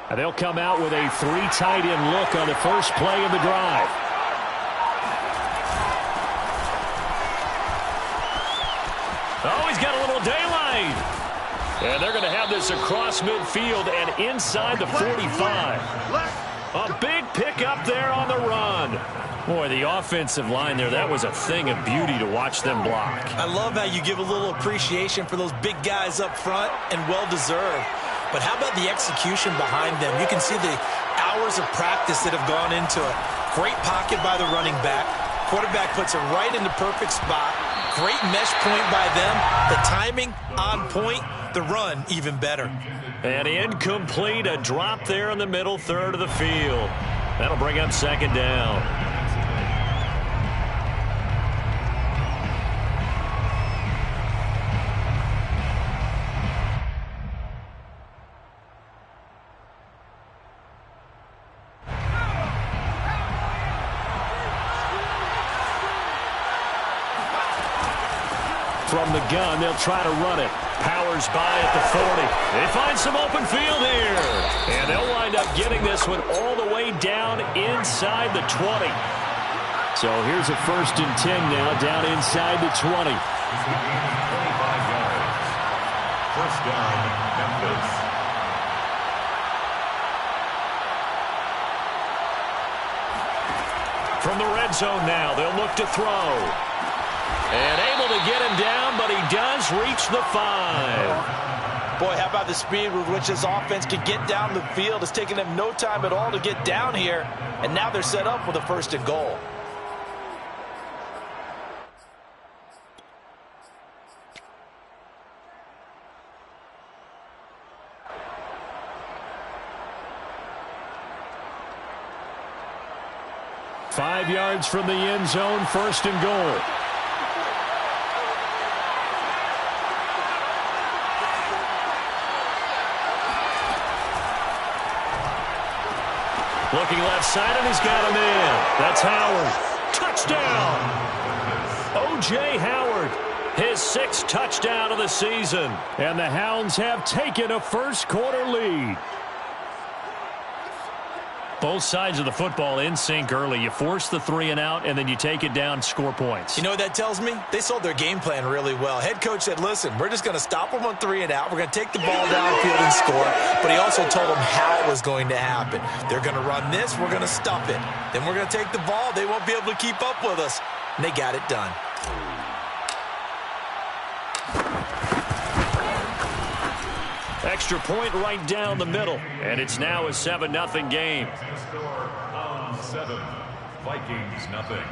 And they'll come out with a 3 tight end look on the first play of the drive. Oh, he's got a little daylight. And they're going to have this across midfield and inside the 45. A big pickup there on the run. Boy, the offensive line there, that was a thing of beauty to watch them block. I love how you give a little appreciation for those big guys up front, and well-deserved. But how about the execution behind them? You can see the hours of practice that have gone into it. Great pocket by the running back. Quarterback puts it right in the perfect spot. Great mesh point by them. The timing on point. The run even better. And incomplete, a drop there in the middle third of the field. That'll bring up second down. From the gun, they'll try to run it. Powers by at the 40. They find some open field here. And they'll wind up getting this one all the way down inside the 20. So here's a 1st and 10 now, down inside the 20. 25 yards. First down, Memphis. From the red zone now, they'll look to throw. And able to get him down, but he does reach the 5. Boy, how about the speed with which this offense can get down the field? It's taken them no time at all to get down here, and now they're set up with a 1st and goal. Five yards from the end zone, 1st and goal. Looking left side, and he's got him in. That's Howard. Touchdown! O.J. Howard, his 6th touchdown of the season. And the Hounds have taken a first-quarter lead. Both sides of the football in sync early. You force the 3 and out, and then you take it down, score points. You know what that tells me? They sold their game plan really well. Head coach said, listen, we're just going to stop them on 3 and out. We're going to take the ball downfield and score. But he also told them how it was going to happen. They're going to run this. We're going to stop it. Then we're going to take the ball. They won't be able to keep up with us. And they got it done. Extra point right down the middle. And it's now a 7-0 game. Score on 7. Vikings nothing.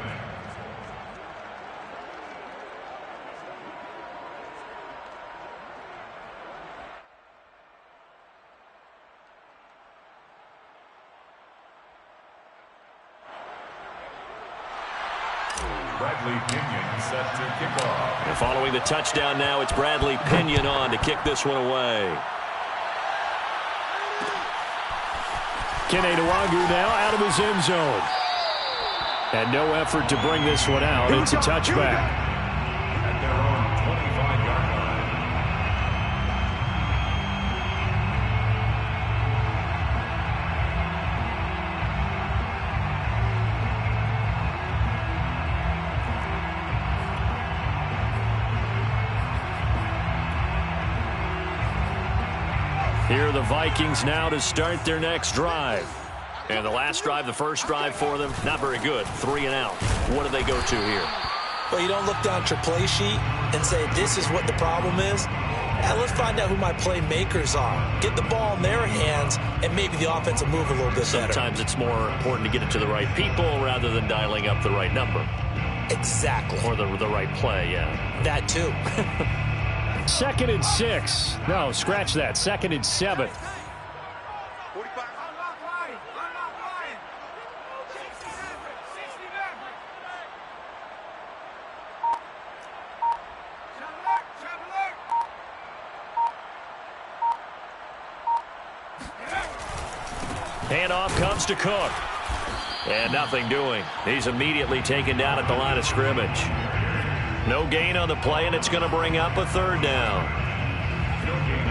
Bradley Pinion set to kick off. And following the touchdown now, it's Bradley Pinion on to kick this one away. Kene Nwangu now out of his end zone. And no effort to bring this one out. It's a touchback. At their own 25-yard line. Here are the Vikings now to start their next drive. And the last drive, the first drive for them, not very good. 3 and out. What do they go to here? Well, you don't look down at your play sheet and say, this is what the problem is. Now let's find out who my playmakers are. Get the ball in their hands, and maybe the offense will move a little bit better. Sometimes it's more important to get it to the right people rather than dialing up the right number. Exactly. Or the right play, yeah. That too. 2nd and 6. No, scratch that. 2nd and 7. Handoff comes to Cook. And nothing doing. He's immediately taken down at the line of scrimmage. No gain on the play, and it's going to bring up a 3rd down.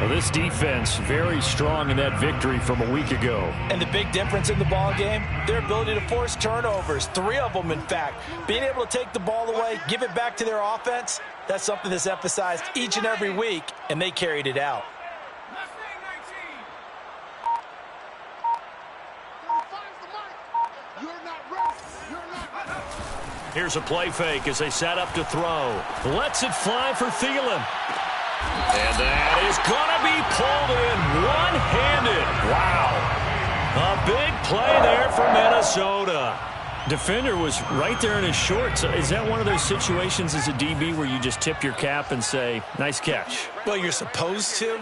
Well, this defense very strong in that victory from a week ago. And the big difference in the ball game, their ability to force turnovers, 3 of them in fact. Being able to take the ball away, give it back to their offense, that's something that's emphasized each and every week, and they carried it out. Here's a play fake as they set up to throw. Lets it fly for Thielen. And that is going to be pulled in one-handed. Wow. A big play there for Minnesota. Defender was right there in his shorts. Is that one of those situations as a DB where you just tip your cap and say, nice catch? Well, you're supposed to,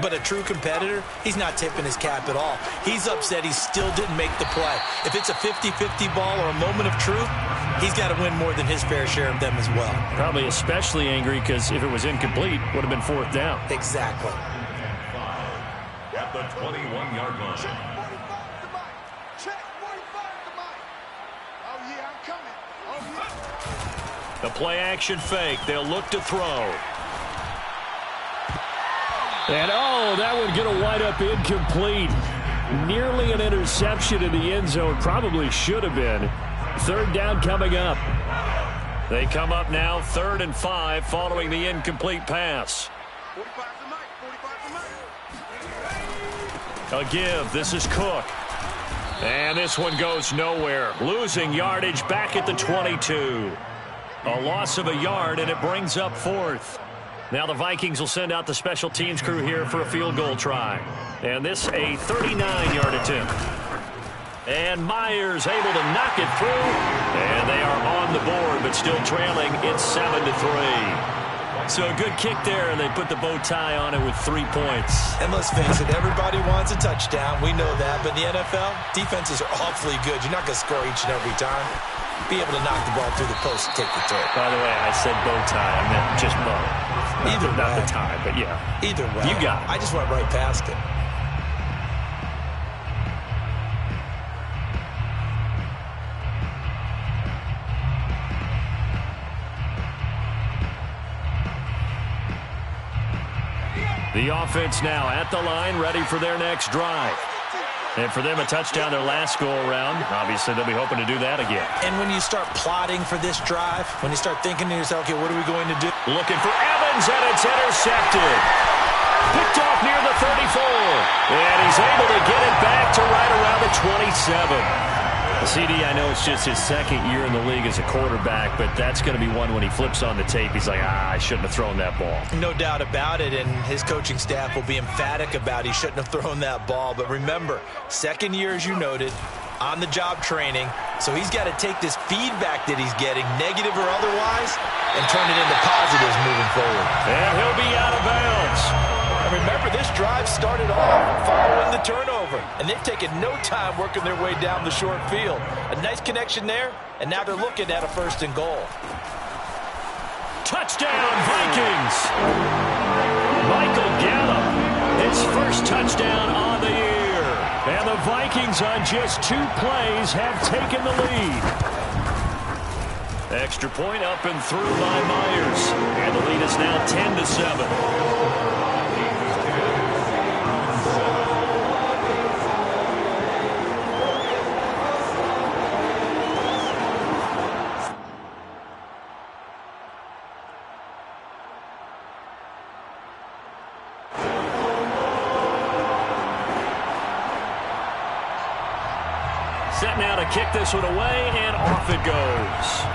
but a true competitor, he's not tipping his cap at all. He's upset he still didn't make the play. If it's a 50-50 ball or a moment of truth, he's got to win more than his fair share of them as well. Probably especially angry because if it was incomplete, would have been 4th down. Exactly. At the 21-yard line. The play-action fake. They'll look to throw. And, oh, that would get a wide-up incomplete. Nearly an interception in the end zone. Probably should have been. 3rd down coming up. They come up now 3rd and 5 following the incomplete pass. A give. This is Cook. And this one goes nowhere. Losing yardage back at the 22. A loss of a yard, and it brings up 4th. Now the Vikings will send out the special teams crew here for a field goal try. And this a 39-yard attempt. And Myers able to knock it through. And they are on the board, but still trailing. It's 7-3. So a good kick there, and they put the bow tie on it with 3 points. And let's face it, everybody wants a touchdown. We know that. But in the NFL, defenses are awfully good. You're not going to score each and every time. Be able to knock the ball through the post and take the turn. By the way, I said bow tie. I meant just bow. Either way. Not the tie, but yeah. Either way. You got it. I just went right past it. The offense now at the line, ready for their next drive. And for them, a touchdown their last go-around. Obviously, they'll be hoping to do that again. And when you start plotting for this drive, when you start thinking to yourself, okay, what are we going to do? Looking for Evans, and it's intercepted. Picked off near the 34. And he's able to get it back to right around the 27. CD, I know it's just his 2nd year in the league as a quarterback, but that's going to be one when he flips on the tape. He's like, I shouldn't have thrown that ball. No doubt about it, and his coaching staff will be emphatic about he shouldn't have thrown that ball. But remember, 2nd year, as you noted, on-the-job training, so he's got to take this feedback that he's getting, negative or otherwise, and turn it into positives moving forward. And he'll be out of bounds. And remember, this drive started off following the turnover, and they've taken no time working their way down the short field. A nice connection there, and now they're looking at a 1st and goal. Touchdown, Vikings! Michael Gallup, his first touchdown on the year. And the Vikings on just 2 plays have taken the lead. Extra point up and through by Myers. And the lead is now 10-7. Set now to kick this one away, and off it goes.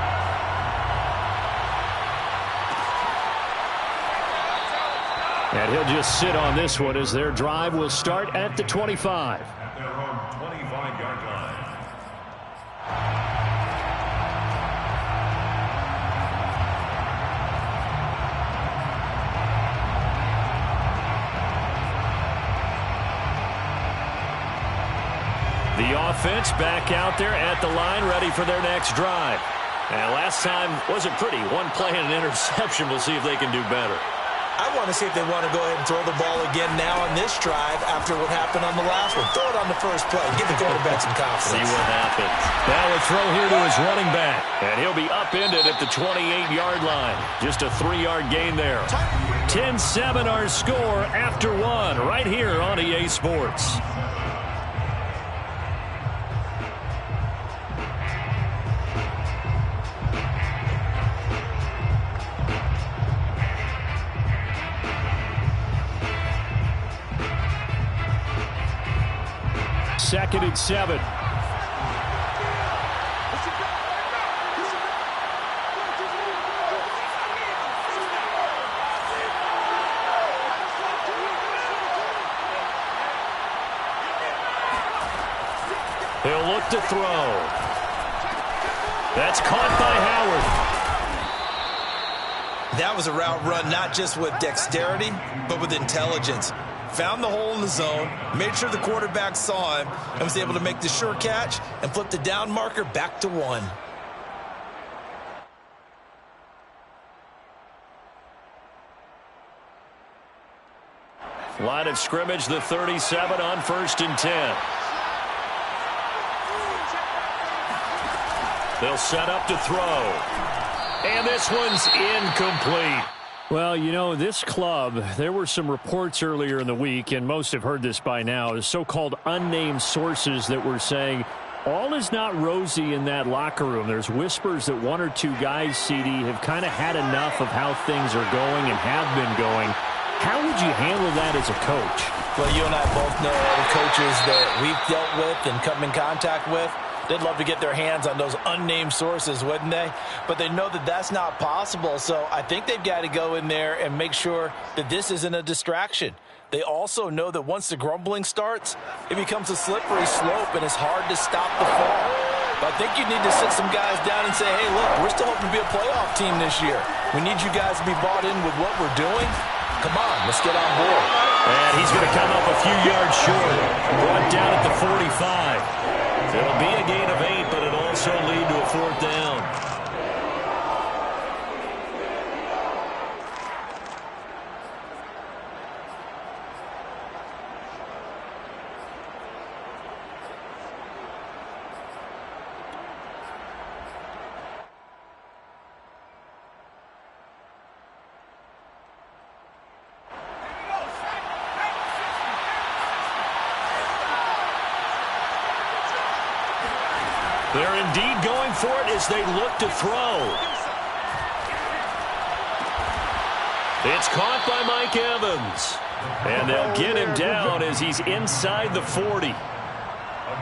And he'll just sit on this one as their drive will start at the 25. At their own 25-yard line. The offense back out there at the line, ready for their next drive. And last time wasn't pretty. 1 play and an interception. We'll see if they can do better. I want to see if they want to go ahead and throw the ball again now on this drive after what happened on the last one. Throw it on the first play. Give the quarterback some confidence. See what happens. Now a throw here to his running back. And he'll be upended at the 28-yard line. Just a 3-yard gain there. 10-7 our score after one right here on EA Sports. Second and 7. He'll look to throw. That's caught by Howard. That was a route run not just with dexterity, but with intelligence. Found the hole in the zone, made sure the quarterback saw him, and was able to make the sure catch and flip the down marker back to 1. Line of scrimmage, the 37 on 1st and 10. They'll set up to throw. And this one's incomplete. Well, you know, this club, there were some reports earlier in the week, and most have heard this by now, the so-called unnamed sources that were saying all is not rosy in that locker room. There's whispers that 1 or 2 guys, CD, have kind of had enough of how things are going and have been going. How would you handle that as a coach? Well, you and I both know the coaches that we've dealt with and come in contact with. They'd love to get their hands on those unnamed sources, wouldn't they? But they know that that's not possible, so I think they've got to go in there and make sure that this isn't a distraction. They also know that once the grumbling starts, it becomes a slippery slope, and it's hard to stop the fall. But I think you need to sit some guys down and say, hey, look, we're still hoping to be a playoff team this year. We need you guys to be bought in with what we're doing. Come on, let's get on board. And he's going to come up a few yards short. Brought down at the 45. It'll be a gain of 8, but it'll also lead to a 4th down. They're indeed going for it as they look to throw. It's caught by Mike Evans. And they'll get him down as he's inside the 40.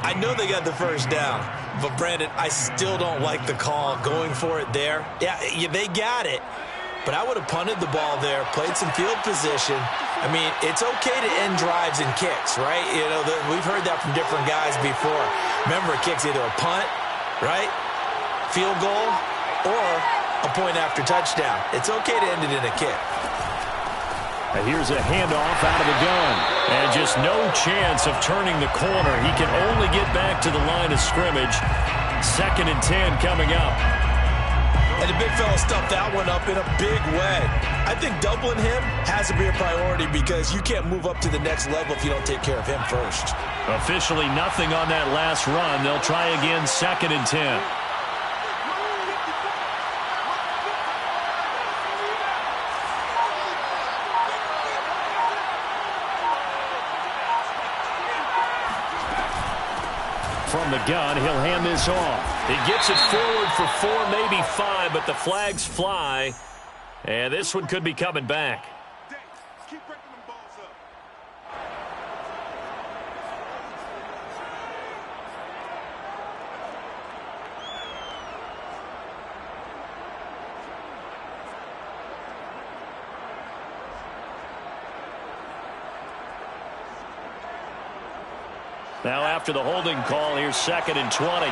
I know they got the first down, but Brandon, I still don't like the call going for it there. Yeah, they got it, but I would have punted the ball there, played some field position. I mean, it's okay to end drives and kicks, right? You know, we've heard that from different guys before. Remember, a kick's either a punt, right, field goal, or a point after touchdown. It's okay to end it in a kick. And here's a handoff out of the gun. And just no chance of turning the corner. He can only get back to the line of scrimmage. 2nd and 10 coming up. And the big fella stuffed that one up in a big way. I think doubling him has to be a priority because you can't move up to the next level if you don't take care of him first. Officially nothing on that last run. They'll try again 2nd and 10. From the gun, he'll hand this off. He gets it forward for 4, maybe 5, but the flags fly. And this one could be coming back. Keep breaking them balls up. Now after the holding call, here's 2nd and 20.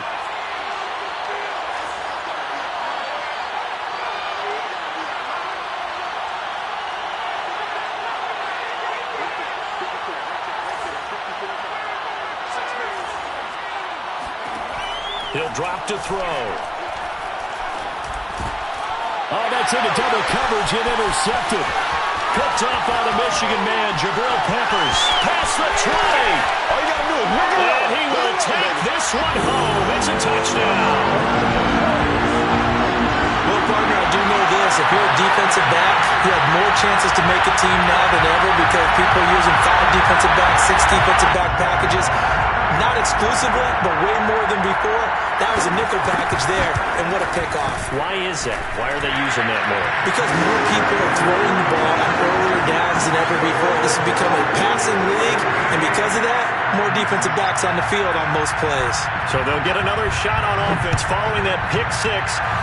He'll drop to throw. Oh, that's into double coverage and intercepted. Picked off by the Michigan man, Jabril Peppers. Past the 20. All you got to do is look around. And he will take this one home. It's a touchdown. Well, partner, I do know this. If you're a defensive back, you have more chances to make a team now than ever because people are using 5 defensive backs, 6 defensive back packages. Not exclusively, but way more than before. That was a nickel package there, and what a pickoff. Why is that? Why are they using that more? Because more people are throwing the ball on earlier downs than ever before. This has become a passing league, and because of that, more defensive backs on the field on most plays. So they'll get another shot on offense following that pick 6,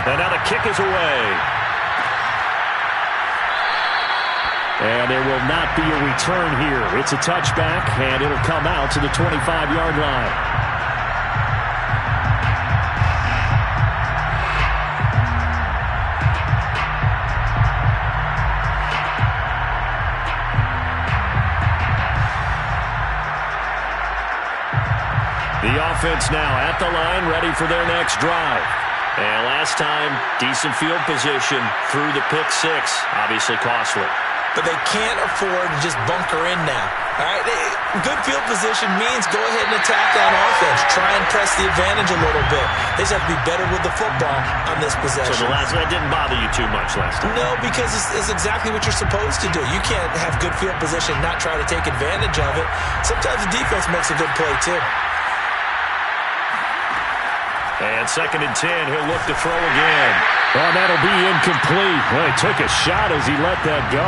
and now the kick is away. And there will not be a return here. It's a touchback, and it'll come out to the 25-yard line. The offense now at the line, ready for their next drive. And last time, decent field position through the pick 6. Obviously costly. But they can't afford to just bunker in now. All right, good field position means go ahead and attack on offense. Try and press the advantage a little bit. They just have to be better with the football on this possession. So that didn't bother you too much last time? No, because it's exactly what you're supposed to do. You can't have good field position and not try to take advantage of it. Sometimes the defense makes a good play, too. And 2nd and 10, he'll look to throw again. Oh, that'll be incomplete. Well, he took a shot as he let that go.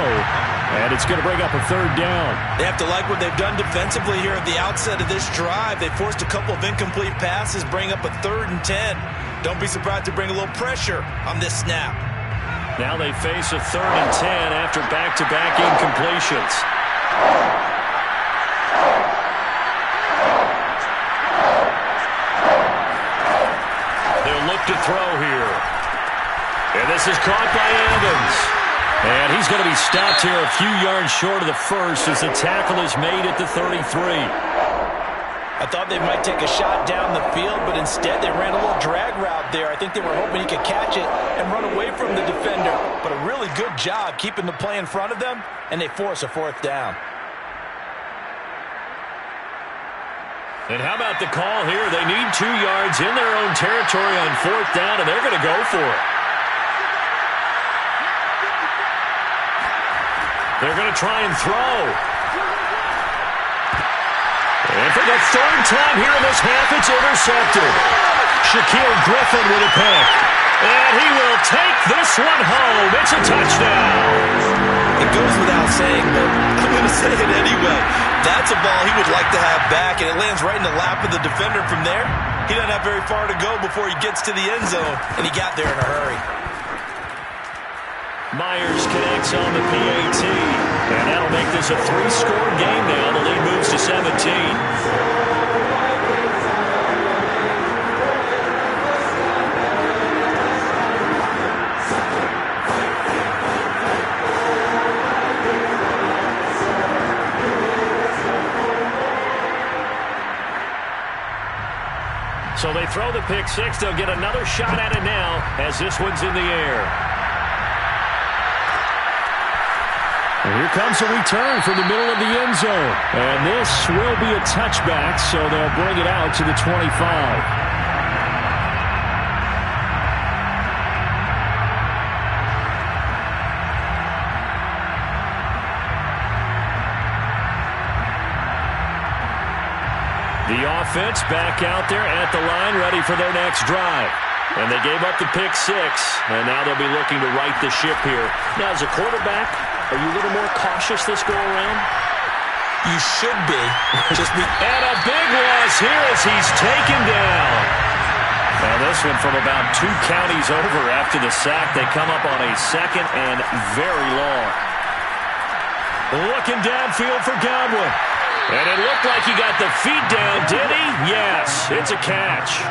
And it's going to bring up a 3rd down. They have to like what they've done defensively here at the outset of this drive. They forced a couple of incomplete passes, bring up a 3rd and 10. Don't be surprised to bring a little pressure on this snap. Now they face a 3rd and 10 after back-to-back incompletions. They'll look to throw here. And this is caught by Evans. And he's going to be stopped here a few yards short of the first as the tackle is made at the 33. I thought they might take a shot down the field, but instead they ran a little drag route there. I think they were hoping he could catch it and run away from the defender. But a really good job keeping the play in front of them, and they force a 4th down. And how about the call here? They need 2 yards in their own territory on 4th down, and they're going to go for it. They're going to try and throw. And for the 3rd time here in this half, it's intercepted. Shaquille Griffin with a pick. And he will take this one home. It's a touchdown. It goes without saying, but I'm going to say it anyway. That's a ball he would like to have back, and it lands right in the lap of the defender from there. He doesn't have very far to go before he gets to the end zone, and he got there in a hurry. Myers connects on the PAT, and that'll make this a 3-score game now. The lead moves to 17. So they throw the pick 6. They'll get another shot at it now as this one's in the air. And here comes a return from the middle of the end zone. And this will be a touchback, so they'll bring it out to the 25. The offense back out there at the line, ready for their next drive. And they gave up the pick 6, and now they'll be looking to right the ship here. Now, as a quarterback, are you a little more cautious this go-around? You should be. And a big loss here as he's taken down. Now, this one from about 2 counties over after the sack. They come up on a 2nd and very long. Looking downfield for Godwin. And it looked like he got the feet down, did he? Yes, it's a catch.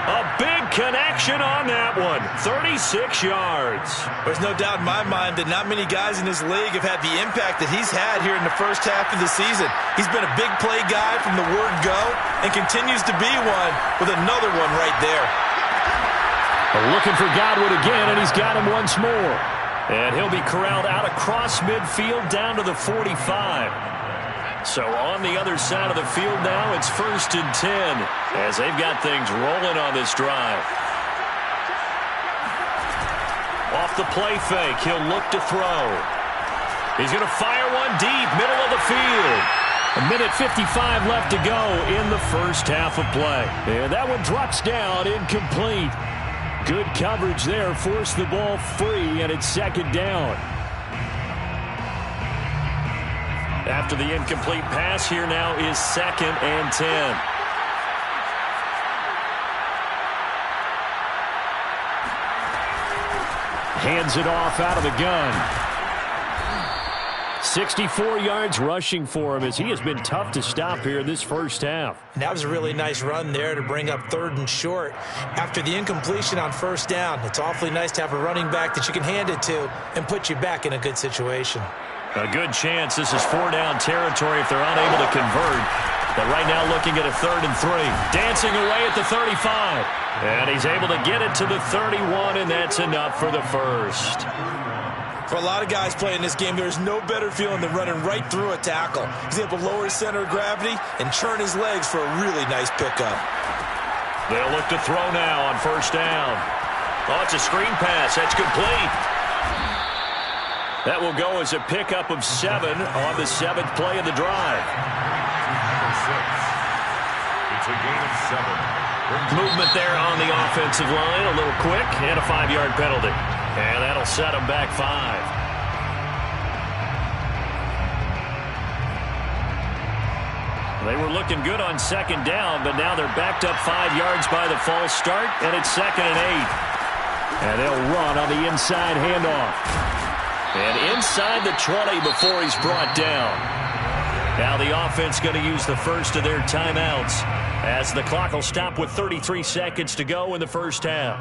A big connection on that one. 36 yards. There's no doubt in my mind that not many guys in this league have had the impact that he's had here in the first half of the season. He's been a big play guy from the word go and continues to be one with another one right there. Looking for Godwin again, and he's got him once more. And he'll be corralled out across midfield down to the 45. So on the other side of the field now, it's 1st and 10 as they've got things rolling on this drive. Off the play fake, he'll look to throw. He's going to fire one deep, middle of the field. 1:55 left to go in the first half of play. And that one drops down, incomplete. Good coverage there, forced the ball free, and it's second down. After the incomplete pass, here now is 2nd and 10. Hands it off out of the gun. 64 yards rushing for him as he has been tough to stop here in this first half. And that was a really nice run there to bring up 3rd and short. After the incompletion on 1st down, it's awfully nice to have a running back that you can hand it to and put you back in a good situation. A good chance this is 4-down territory if they're unable to convert. But right now looking at a 3rd and 3. Dancing away at the 35. And he's able to get it to the 31, and that's enough for the first. For a lot of guys playing this game, there's no better feeling than running right through a tackle. He's able to lower his center of gravity and churn his legs for a really nice pickup. They'll look to throw now on 1st down. Oh, it's a screen pass. That's complete. That will go as a pickup of 7 on the 7th play of the drive. It's a gain of 7. Movement there on the offensive line. A little quick and a 5-yard penalty. And that'll set them back 5. They were looking good on 2nd down, but now they're backed up 5 yards by the false start, and it's 2nd and 8. And they'll run on the inside handoff. And inside the 20 before he's brought down. Now the offense going to use the first of their timeouts as the clock will stop with 33 seconds to go in the first half.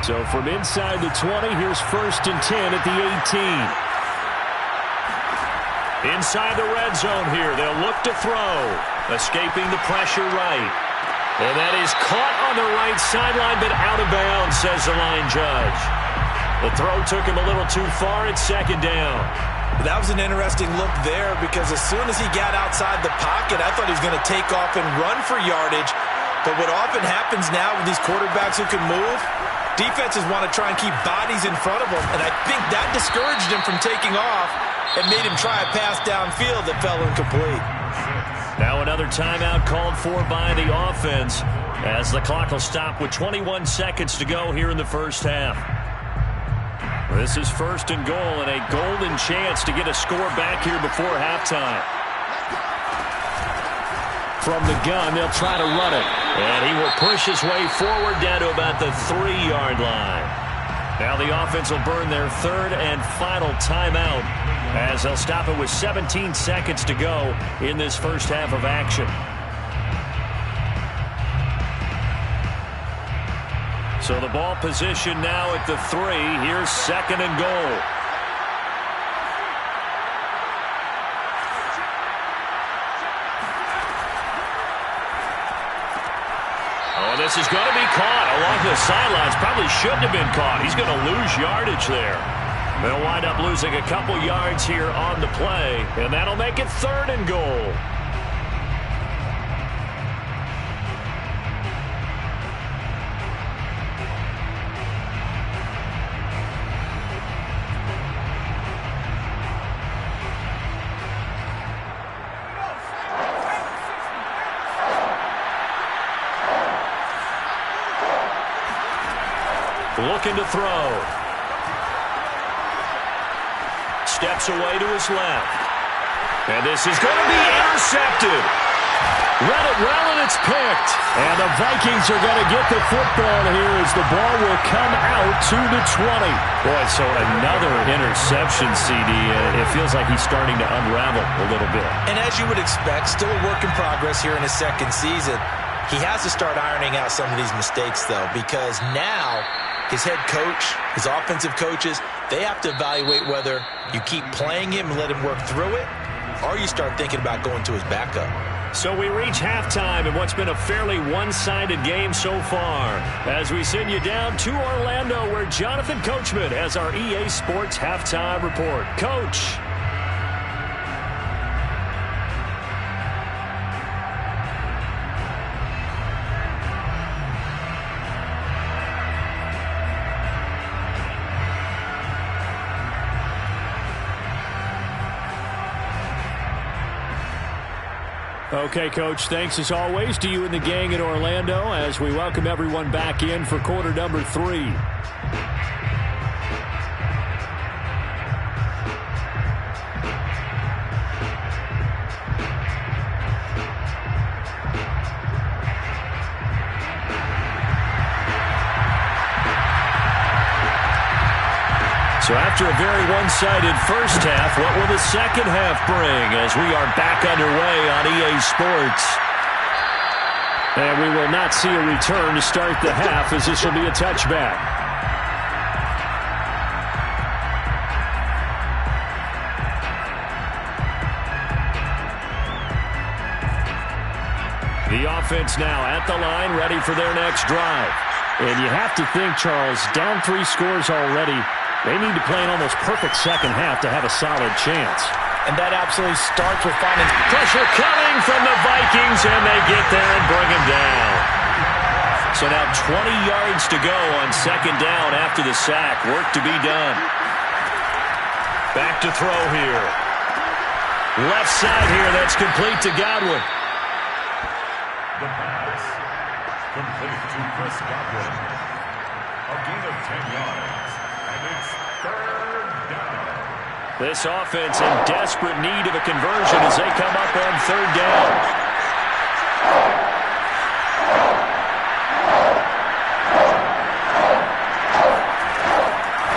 So from inside the 20, here's 1st and 10 at the 18. Inside the red zone here, they'll look to throw. Escaping the pressure right. And that is caught on the right sideline, but out of bounds, says the line judge. The throw took him a little too far. It's 2nd down. That was an interesting look there because as soon as he got outside the pocket, I thought he was going to take off and run for yardage. But what often happens now with these quarterbacks who can move, defenses want to try and keep bodies in front of them, and I think that discouraged him from taking off and made him try a pass downfield that fell incomplete. Now another timeout called for by the offense as the clock will stop with 21 seconds to go here in the first half. This is 1st and goal and a golden chance to get a score back here before halftime. From the gun, they'll try to run it. And he will push his way forward down to about the 3-yard line. Now the offense will burn their 3rd and final timeout as they'll stop it with 17 seconds to go in this first half of action. So the ball position now at the 3. Here's 2nd and goal. Oh, this is going to be caught along the sidelines. Probably shouldn't have been caught. He's going to lose yardage there. They'll wind up losing a couple yards here on the play, and that'll make it 3rd and goal. Looking to throw. Steps away to his left. And this is going to be intercepted. Read it well, and it's picked. And the Vikings are going to get the football here as the ball will come out to the 20. Boy, so another interception, CD. It feels like he's starting to unravel a little bit. And as you would expect, still a work in progress here in his 2nd season. He has to start ironing out some of these mistakes, though, because now his head coach, his offensive coaches, they have to evaluate whether you keep playing him and let him work through it, or you start thinking about going to his backup. So we reach halftime in what's been a fairly one-sided game so far as we send you down to Orlando where Jonathan Coachman has our EA Sports Halftime Report. Coach. Okay, Coach, thanks as always to you and the gang in Orlando as we welcome everyone back in for quarter number 3. So after a very one-sided first half, what will the second half bring as we are back underway on EA Sports? And we will not see a return to start the half as this will be a touchback. The offense now at the line, ready for their next drive. And you have to think, Charles, down 3 scores already. They need to play an almost perfect second half to have a solid chance. And that absolutely starts with finding pressure coming from the Vikings, and they get there and bring him down. So now 20 yards to go on second down after the sack. Work to be done. Back to throw here. Left side here, that's complete to Godwin. The pass. Complete to Chris Godwin. A gain of 10 yards. And it's third down. This offense in desperate need of a conversion as they come up on third down.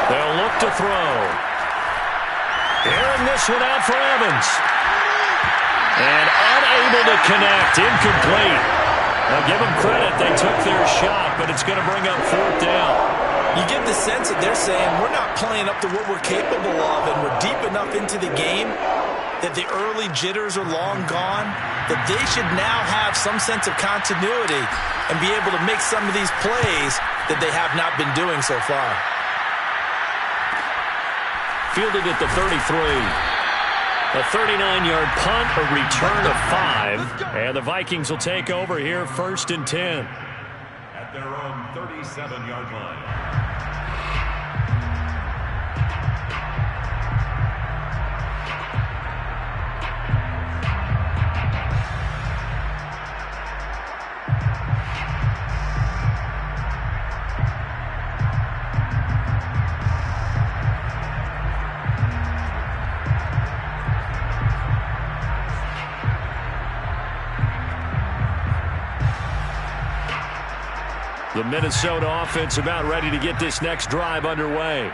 They'll look to throw. Airing this one out for Evans. And unable to connect. Incomplete. Now give them credit. They took their shot, but it's going to bring up fourth down. You get the sense that they're saying we're not playing up to what we're capable of, and we're deep enough into the game that the early jitters are long gone, that they should now have some sense of continuity and be able to make some of these plays that they have not been doing so far. Fielded at the 33. A 39-yard punt, a return of 5, and the Vikings will take over here first and 10. At their own 37-yard line. The Minnesota offense about ready to get this next drive underway.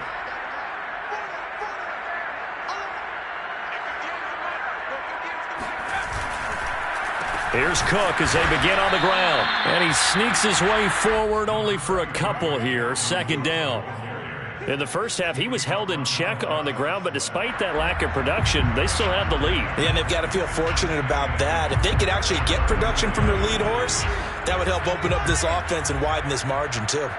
Here's Cook as they begin on the ground. And he sneaks his way forward only for a couple here. Second down. In the first half, he was held in check on the ground, but despite that lack of production, they still have the lead. Yeah, and they've got to feel fortunate about that. If they could actually get production from their lead horse, that would help open up this offense and widen this margin too.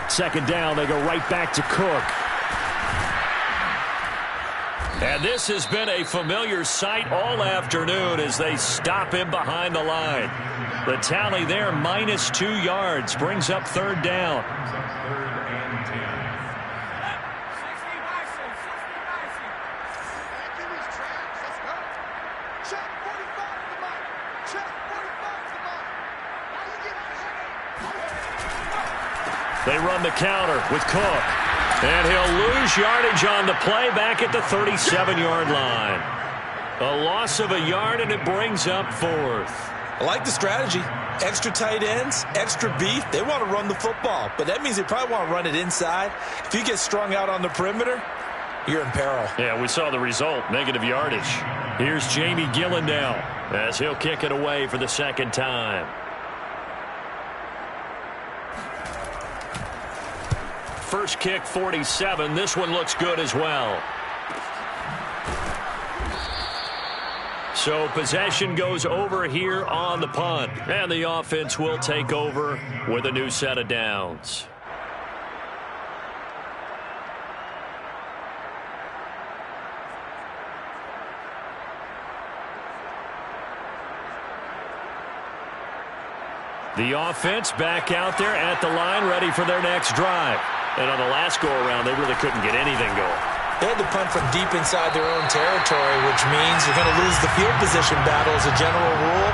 Second down, they go right back to Cook. And this has been a familiar sight all afternoon as they stop him behind the line. The tally there, -2 yards, brings up third down. They run the counter with Cook. And he'll lose yardage on the play back at the 37-yard line. A loss of a yard, and it brings up fourth. I like the strategy. Extra tight ends, extra beef. They want to run the football, but that means they probably want to run it inside. If you get strung out on the perimeter, you're in peril. Yeah, we saw the result, negative yardage. Here's Jamie Gillen now as he'll kick it away for the second time. First kick, 47. This one looks good as well. So possession goes over here on the punt. And the offense will take over with a new set of downs. The offense back out there at the line, ready for their next drive. And on the last go-around, they really couldn't get anything going. They had to punt from deep inside their own territory, which means you're going to lose the field position battle as a general rule.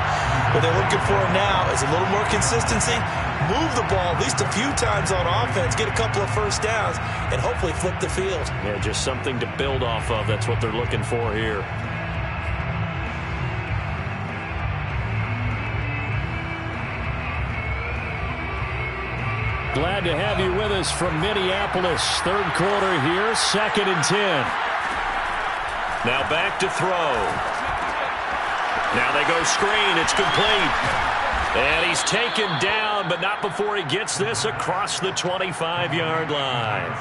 What they're looking for now is a little more consistency, move the ball at least a few times on offense, get a couple of first downs, and hopefully flip the field. Yeah, just something to build off of. That's what they're looking for here. Glad to have you with us from Minneapolis. Third quarter here, 2nd and 10. Now back to throw. Now they go screen. It's complete. And he's taken down, but not before he gets this across the 25-yard line.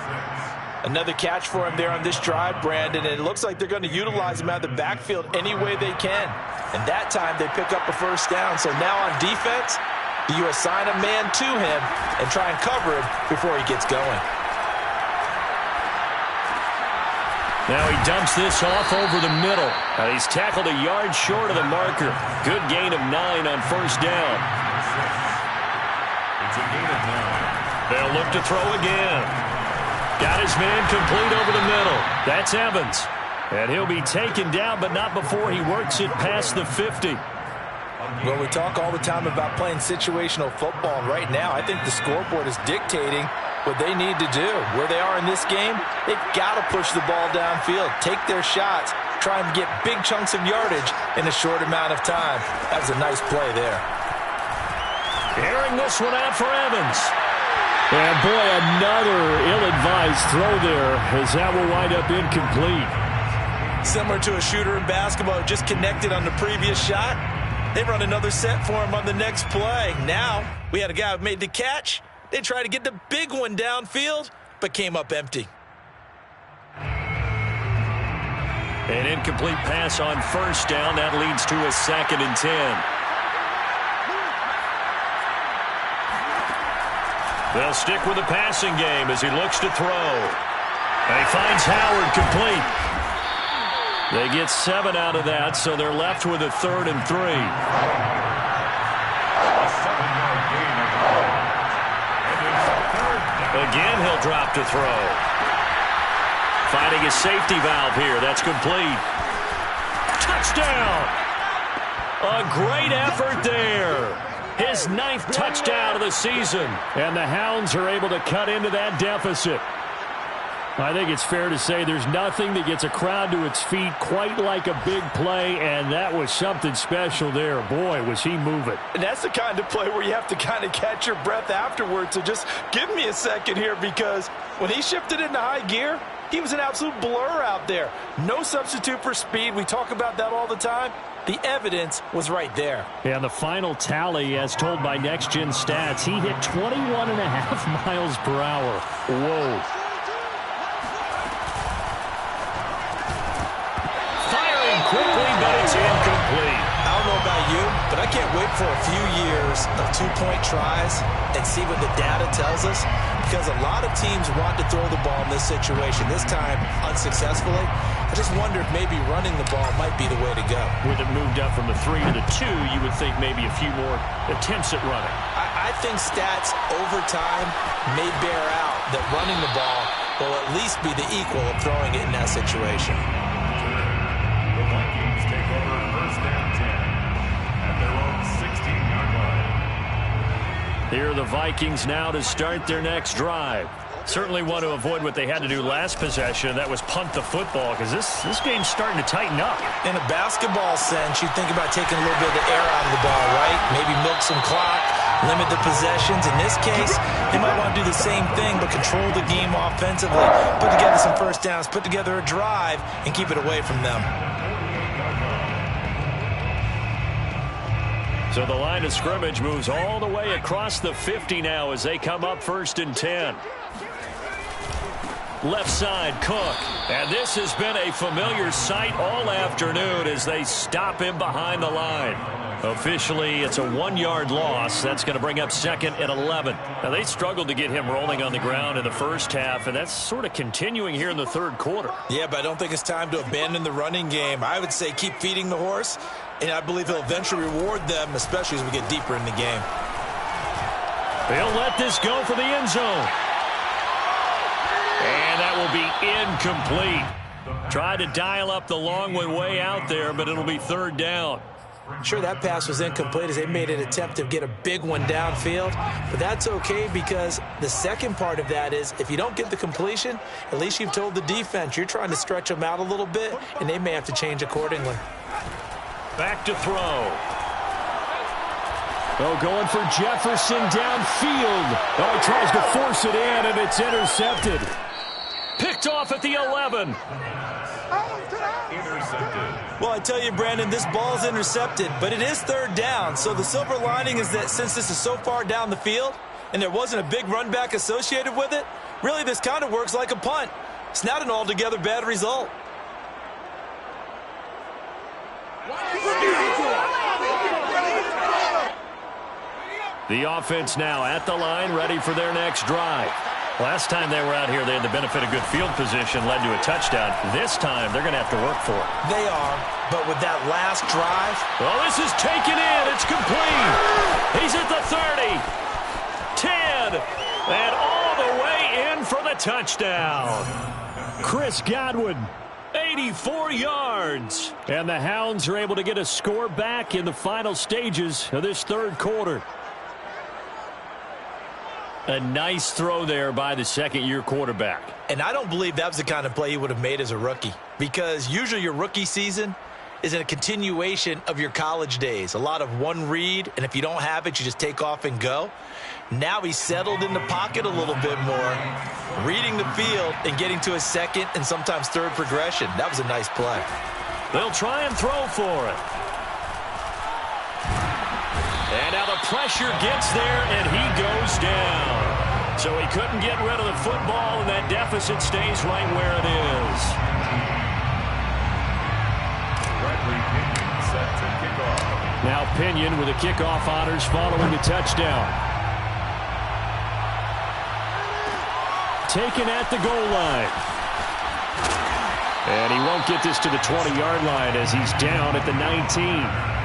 Another catch for him there on this drive, Brandon, and it looks like they're going to utilize him out of the backfield any way they can. And that time they pick up a first down. So now on defense, you assign a man to him and try and cover him before he gets going. Now he dumps this off over the middle. And he's tackled a yard short of the marker. Good gain of 9 on first down. It's a gain of 9. They'll look to throw again. Got his man complete over the middle. That's Evans. And he'll be taken down, but not before he works it past the 50. Well, we talk all the time about playing situational football. Right now, I think the scoreboard is dictating what they need to do. Where they are in this game, they've got to push the ball downfield, take their shots, try and get big chunks of yardage in a short amount of time. That was a nice play there. Airing this one out for Evans. And boy, another ill-advised throw there, as that will wind up incomplete. Similar to a shooter in basketball, just connected on the previous shot. They run another set for him on the next play. Now, we had a guy who made the catch. They tried to get the big one downfield, but came up empty. An incomplete pass on first down. That leads to a 2nd and 10. They'll stick with the passing game as he looks to throw. And he finds Howard complete. They get 7 out of that, so they're left with a 3rd and 3. A 7-yard gain of 1. And it's 3rd down. Again, he'll drop to throw. Finding a safety valve here. That's complete. Touchdown! A great effort there. His 9th touchdown of the season. And the Hounds are able to cut into that deficit. I think it's fair to say there's nothing that gets a crowd to its feet quite like a big play, and that was something special there. Boy, was he moving. And that's the kind of play where you have to kind of catch your breath afterwards. So just give me a second here, because when he shifted into high gear, he was an absolute blur out there. No substitute for speed. We talk about that all the time. The evidence was right there. And the final tally, as told by Next Gen Stats, he hit 21.5 miles per hour. Whoa. Quickly, but it's incomplete. I don't know about you, but I can't wait for a few years of 2-point tries and see what the data tells us, because a lot of teams want to throw the ball in this situation, this time unsuccessfully. I just wonder if maybe running the ball might be the way to go. With it moved up from the 3 to the 2, you would think maybe a few more attempts at running. I think stats over time may bear out that running the ball will at least be the equal of throwing it in that situation. The Vikings take over 1st and 10 at their own 16-yard line. Here are the Vikings now to start their next drive. Certainly want to avoid what they had to do last possession. That was punt the football, because this game's starting to tighten up. In a basketball sense, you think about taking a little bit of the air out of the ball, right? Maybe milk some clock, limit the possessions. In this case, they might want to do the same thing, but control the game offensively, put together some first downs, put together a drive, and keep it away from them. So the line of scrimmage moves all the way across the 50 now as they come up 1st and 10. Left side, Cook. And this has been a familiar sight all afternoon as they stop him behind the line. Officially, it's a 1-yard loss. That's going to bring up 2nd and 11. Now, they struggled to get him rolling on the ground in the first half, and that's sort of continuing here in the third quarter. Yeah, but I don't think it's time to abandon the running game. I would say keep feeding the horse, and I believe he'll eventually reward them, especially as we get deeper in the game. He'll let this go for the end zone. Incomplete. Tried to dial up the long one way out there, but it'll be third down. Sure, that pass was incomplete as they made an attempt to get a big one downfield, but that's okay because the second part of that is if you don't get the completion, at least you've told the defense you're trying to stretch them out a little bit, and they may have to change accordingly. Back to throw. Oh, going for Jefferson downfield. Oh, he tries to force it in, and it's intercepted. Picked off at the 11. Intercepted. Well, I tell you, Brandon, this ball's intercepted, but it is third down. So the silver lining is that since this is so far down the field and there wasn't a big run back associated with it, really this kind of works like a punt. It's not an altogether bad result. The offense now at the line, ready for their next drive. Last time they were out here, they had the benefit of good field position, led to a touchdown. This time, they're going to have to work for it. They are, but with that last drive. Well, this is taken in. It's complete. He's at the 30, 10, and all the way in for the touchdown. Chris Godwin. 84 yards. And the Hounds are able to get a score back in the final stages of this third quarter. A nice throw there by the second-year quarterback. And I don't believe that was the kind of play he would have made as a rookie, because usually your rookie season is a continuation of your college days. A lot of one read, and if you don't have it, you just take off and go. Now he's settled in the pocket a little bit more, reading the field and getting to a second and sometimes third progression. That was a nice play. They'll try and throw for it. And now the pressure gets there, and he goes down. So he couldn't get rid of the football, and that deficit stays right where it is. Set to kick off. Now Pinion with the kickoff honors following the touchdown. Taken at the goal line. And he won't get this to the 20-yard line as he's down at the 19.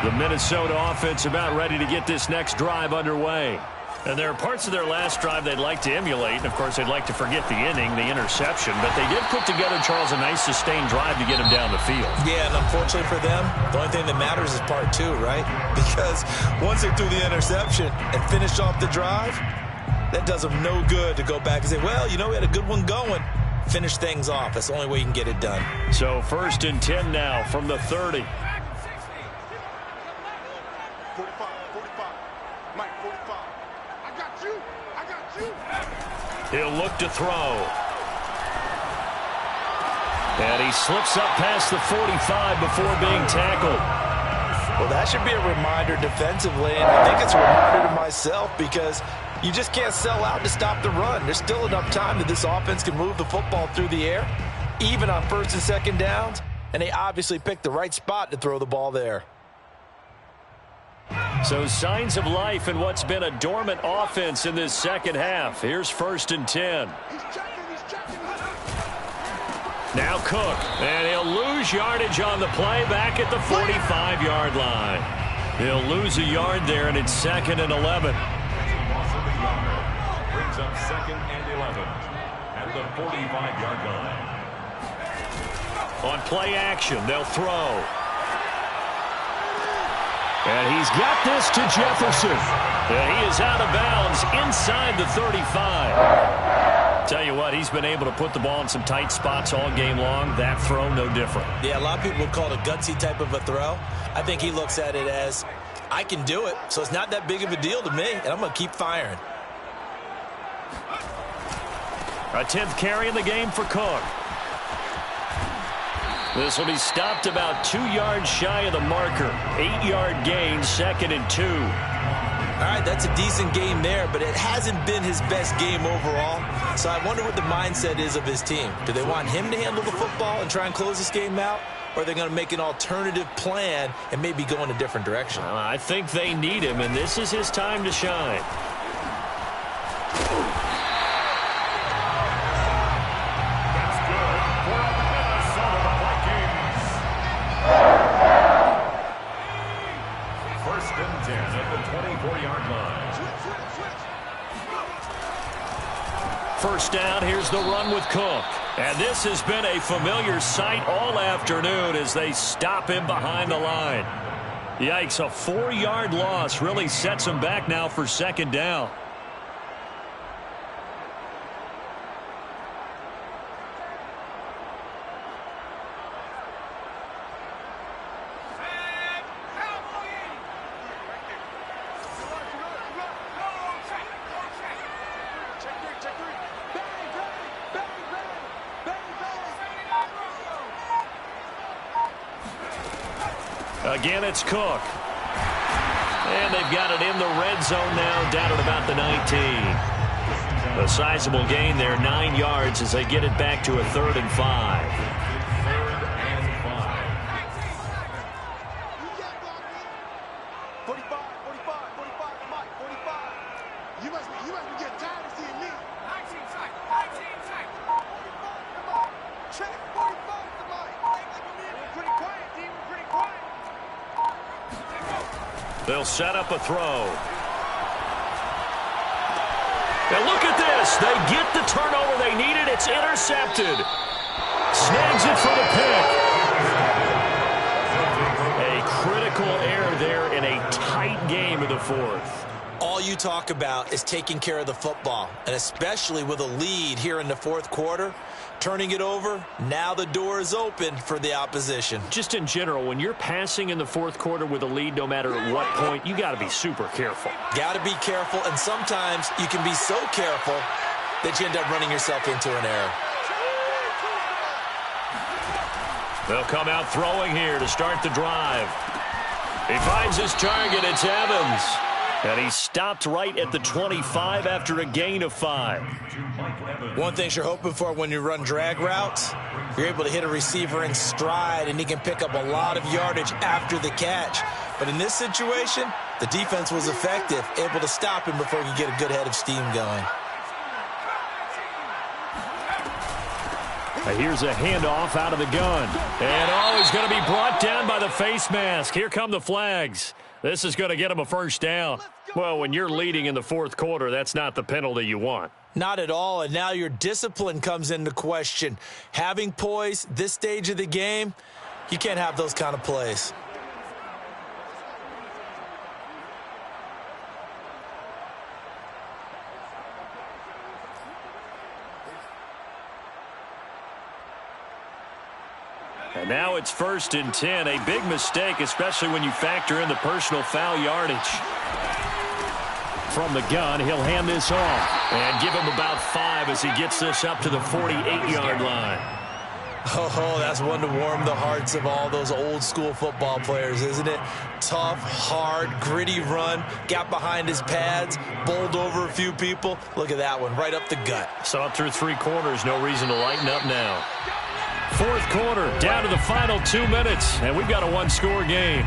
The Minnesota offense about ready to get this next drive underway. And there are parts of their last drive they'd like to emulate. And, of course, they'd like to forget the inning, the interception. But they did put together, Charles, a nice sustained drive to get him down the field. Yeah, and unfortunately for them, the only thing that matters is part two, right? Because once they threw the interception and finished off the drive, that does them no good to go back and say, well, you know, we had a good one going. Finish things off. That's the only way you can get it done. So 1st and 10 now from the 30. 45. Mike, 45. I got you. He'll look to throw. And he slips up past the 45 before being tackled. Well, that should be a reminder defensively, and I think it's a reminder to myself because you just can't sell out to stop the run. There's still enough time that this offense can move the football through the air, even on 1st and 2nd downs, and they obviously picked the right spot to throw the ball there. So signs of life in what's been a dormant offense in this second half. Here's 1st and 10. Now Cook, and he'll lose yardage on the play back at the 45-yard line. He'll lose a yard there, and it's 2nd and 11. Loss of a yard. Brings up 2nd and 11 at the 45-yard line. On play action, they'll throw. And he's got this to Jefferson. And he is out of bounds inside the 35. Tell you what, he's been able to put the ball in some tight spots all game long. That throw, no different. Yeah, a lot of people would call it a gutsy type of a throw. I think he looks at it as, I can do it, so it's not that big of a deal to me, and I'm going to keep firing. A 10th carry in the game for Cook. This will be stopped about 2 yards shy of the marker. 8-yard gain, 2nd and 2. All right, that's a decent game there, but it hasn't been his best game overall. So I wonder what the mindset is of his team. Do they want him to handle the football and try and close this game out? Or are they going to make an alternative plan and maybe go in a different direction? I think they need him, and this is his time to shine. That's good for a Minnesota Vikings. 1st and 10 at the 24-yard line. First down, here's the run with Cook. And this has been a familiar sight all afternoon as they stop him behind the line. Yikes, a 4-yard loss really sets him back now for second down. Again, it's Cook. And they've got it in the red zone now, down at about the 19. A sizable gain there, 9 yards as they get it back to a 3rd and 5. They'll set up a throw. And look at this. They get the turnover they needed. It's intercepted. Snags it for the pick. A critical error there in a tight game in the 4th. All you talk about is taking care of the football, and especially with a lead here in the 4th quarter. Turning it over, now the door is open for the opposition. Just in general, when you're passing in the 4th quarter with a lead, no matter at what point, you got to be super careful. Got to be careful, and sometimes you can be so careful that you end up running yourself into an error. They'll come out throwing here to start the drive. He finds his target. It's Evans. And he stopped right at the 25 after a gain of 5. One thing you're hoping for when you run drag routes, you're able to hit a receiver in stride, and he can pick up a lot of yardage after the catch. But in this situation, the defense was effective, able to stop him before he could get a good head of steam going. Here's a handoff out of the gun. And he's going to be brought down by the face mask. Here come the flags. This is going to get him a first down. Well, when you're leading in the 4th quarter, that's not the penalty you want. Not at all, and now your discipline comes into question. Having poise this stage of the game, you can't have those kind of plays. And now it's 1st and 10. A big mistake, especially when you factor in the personal foul yardage. From the gun, he'll hand this off. And give him about 5 as he gets this up to the 48-yard line. Oh, that's one to warm the hearts of all those old-school football players, isn't it? Tough, hard, gritty run. Got behind his pads, bowled over a few people. Look at that one, right up the gut. Saw it through 3 quarters. No reason to lighten up now. 4th quarter, down to the final 2 minutes, and we've got a 1-score game.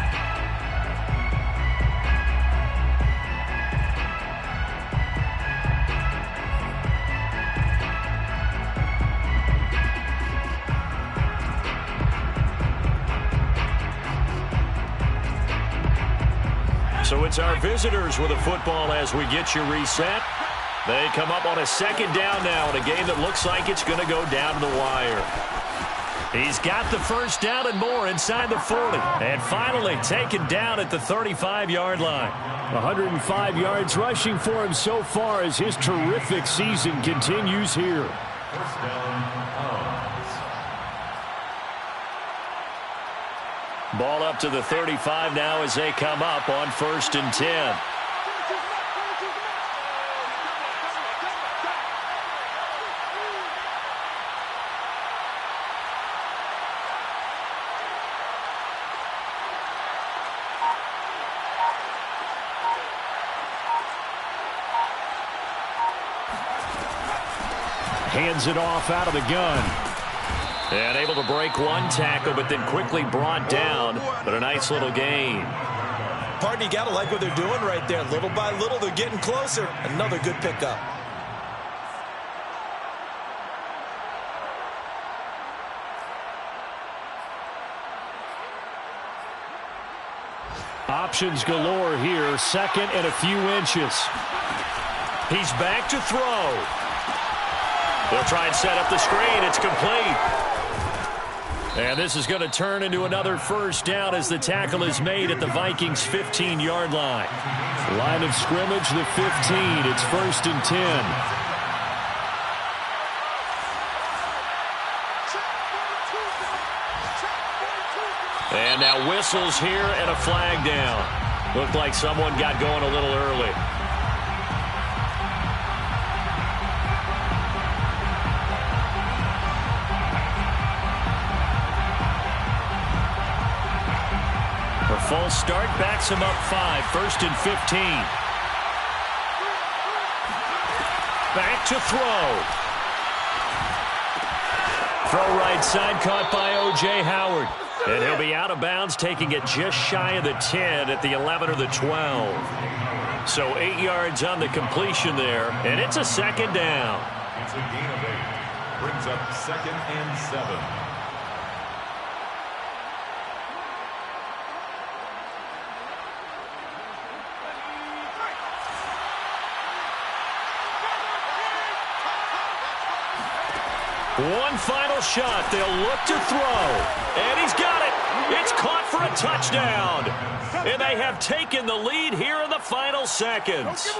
So it's our visitors with a football as we get you reset. They come up on a 2nd down now in a game that looks like it's going to go down to the wire. He's got the first down and more inside the 40. And finally taken down at the 35-yard line. 105 yards rushing for him so far as his terrific season continues here. First down, Ball up to the 35 now as they come up on 1st and 10. Hands it off out of the gun. And able to break one tackle, but then quickly brought down. But a nice little gain. Pardon, you got to like what they're doing right there. Little by little, they're getting closer. Another good pickup. Options galore here. 2nd and a few inches. He's back to throw. They'll try and set up the screen. It's complete. And this is going to turn into another first down as the tackle is made at the Vikings' 15-yard line. Line of scrimmage, the 15. It's 1st and 10. And now whistles here and a flag down. Looked like someone got going a little early. A false start backs him up 5. 1st and 15. Back to throw. Throw right side caught by O.J. Howard. And he'll be out of bounds, taking it just shy of the 10 at the 11 or the 12. So 8 yards on the completion there, and it's a 2nd down. It's a gain of 8. Brings up 2nd and 7. One final shot. They'll look to throw. And he's got it. It's caught for a touchdown. And they have taken the lead here in the final seconds.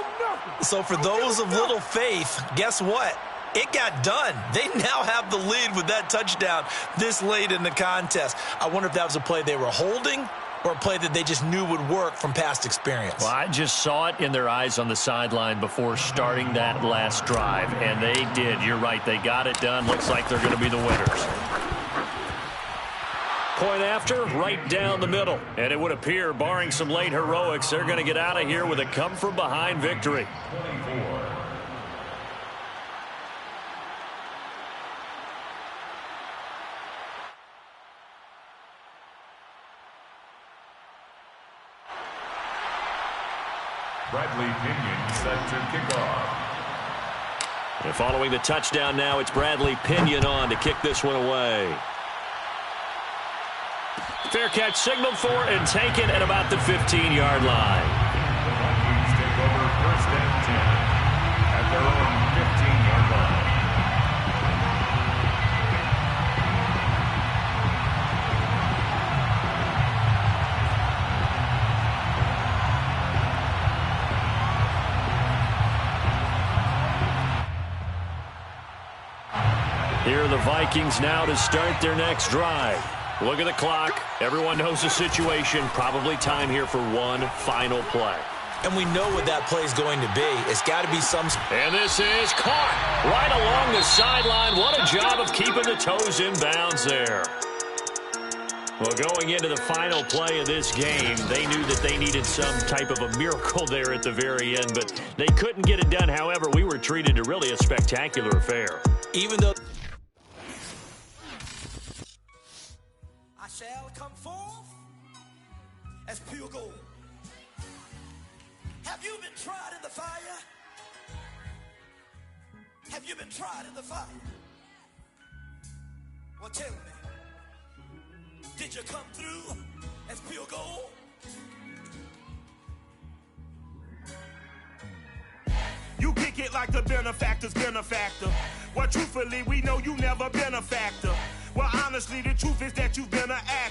So for those of little faith, guess what? It got done. They now have the lead with that touchdown this late in the contest. I wonder if that was a play they were holding or a play that they just knew would work from past experience. Well, I just saw it in their eyes on the sideline before starting that last drive, and they did. You're right. They got it done. Looks like they're going to be the winners. Point after, right down the middle. And it would appear, barring some late heroics, they're going to get out of here with a come-from-behind victory. 24. Bradley Pinion set to kick off. And following the touchdown now, it's Bradley Pinion on to kick this one away. Fair catch signaled for and taken at about the 15-yard line. The Vikings take over 1st and 10 at their own 15-yard line. Here are the Vikings now to start their next drive. Look at the clock. Everyone knows the situation. Probably time here for one final play. And we know what that play is going to be. It's got to be some... And this is caught right along the sideline. What a job of keeping the toes in bounds there. Well, going into the final play of this game, they knew that they needed some type of a miracle there at the very end, but they couldn't get it done. However, we were treated to really a spectacular affair. Even though... I shall come forth as pure gold. Have you been tried in the fire? Have you been tried in the fire? Well, tell me. Did you come through as pure gold? You kick it like the benefactor's benefactor. Well, truthfully, we know you never been a factor. Well, honestly, the truth is that you've been an actor.